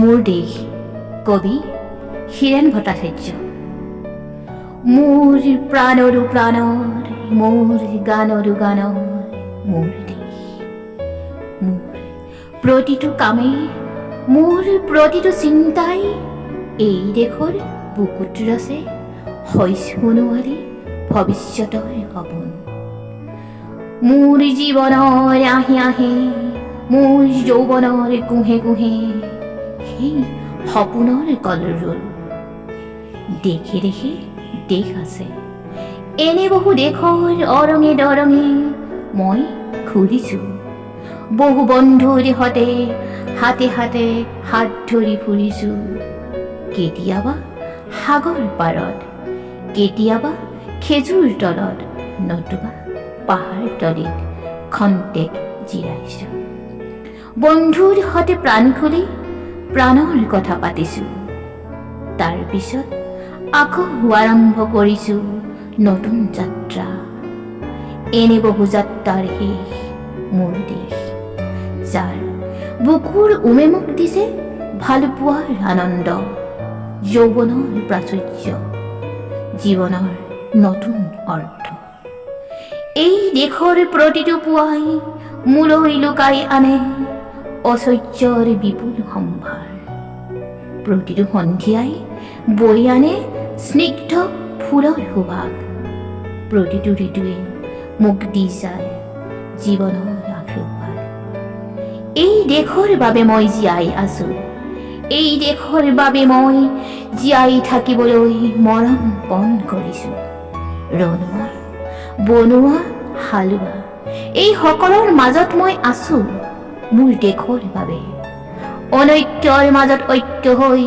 মোৰ দেশ কবি হীৰেণ ভট্টাচাৰ্য। মোৰ প্ৰাণৰো প্ৰাণৰ, মোৰ গানৰো গানৰ মোৰ দেশ। মোৰ প্ৰতিটো কামেই, মোৰ প্ৰতিটো চিন্তাই এই দেশৰ বুকুত ৰচে শৈশৱনোৱাৰী ভৱিষ্যতৰ সপোন। মোৰ জীৱনৰ আহে আহে, মোৰ যৌৱনৰ কুঁহে কুঁহে সেই সপোনৰ কলৰোল। দেশে দেশে দেশ আছে, এনে বহু দেশৰ অৰঙে দৰঙে মই ঘূৰিছোঁ। বহু বন্ধুৰ সতে হাতে হাতে হাত ধৰি ফুৰিছোঁ। কেতিয়াবা সাগৰ পাৰত, কেতিয়াবা খেজুৰ তলত, নতুবা পাহাৰ তলিত খন্তেক জিৰাইছোঁ। বন্ধুৰ সতে প্ৰাণ খুলি প্ৰাণৰ কথা পাতিছোঁ। তাৰ পিছত আকৌ আৰম্ভ কৰিছোঁ নতুন যাত্ৰা। এনে বহু যাত্ৰাৰ শেষ মোৰ দেশ, যাৰ বুকুৰ উমে মোক দিছে ভাল পোৱাৰ আনন্দ, যৌৱনৰ প্ৰাচুৰ্য, জীৱনৰ নতুন অৰ্থ। এই দেশৰ প্ৰতিটো পুৱাই মোলৈ লুকাই আনে ঐশ্বৰ্যৰ বিপুল সম্ভাৰ। প্ৰতিটো সন্ধিয়াই বৈ আনে স্নিগ্ধ ফুলৰ সুবাস। প্ৰতিটো ঋতুৱে মোক দি যায় জীৱনৰ আশীৰ্বাদ। এই দেশৰ বাবে মই জীয়াই আছো, এই দেশৰ বাবে মই জীয়াই থাকিবলৈ মৰণ পণ কৰিছো। ৰনোৱা বনোৱা হালোৱা এই সকলৰ মাজত মই আছো মোৰ দেশৰ বাবে। অনৈক্যৰ মাজত ঐক্য হৈ,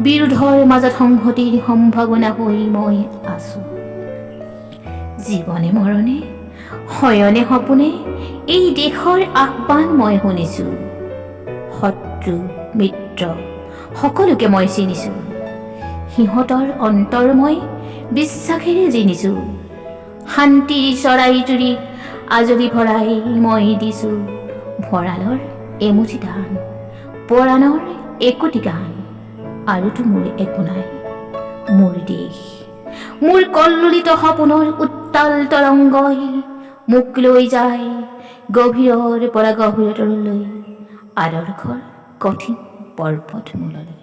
বিৰোধৰ মাজত সংহতিৰ সম্ভাৱনা হৈ মই আছো। জীৱনে মৰণে শয়নে সপোনে এই দেশৰ আহ্বান মই শুনিছো। শত্ৰু মিত্ৰ সকলোকে মই চিনিছো, সিহঁতৰ অন্তৰ মই বিশ্বাসেৰে জিনিছো। শান্তিৰ চৰাই জুৰি আজলি ভৰাই মই দিছো ভঁৰালৰ এমুঠি ধান, পৰাণৰ একোটি গান। আৰুতো মোৰ একো নাই। মোৰ দেশ, মোৰ কল্লোলিত সপোনৰ উত্তাল তৰংগই মোক লৈ যায় গভীৰৰ পৰা গভীৰতৰলৈ, আদৰ্শৰ কঠিন পৰ্বতমূললৈ।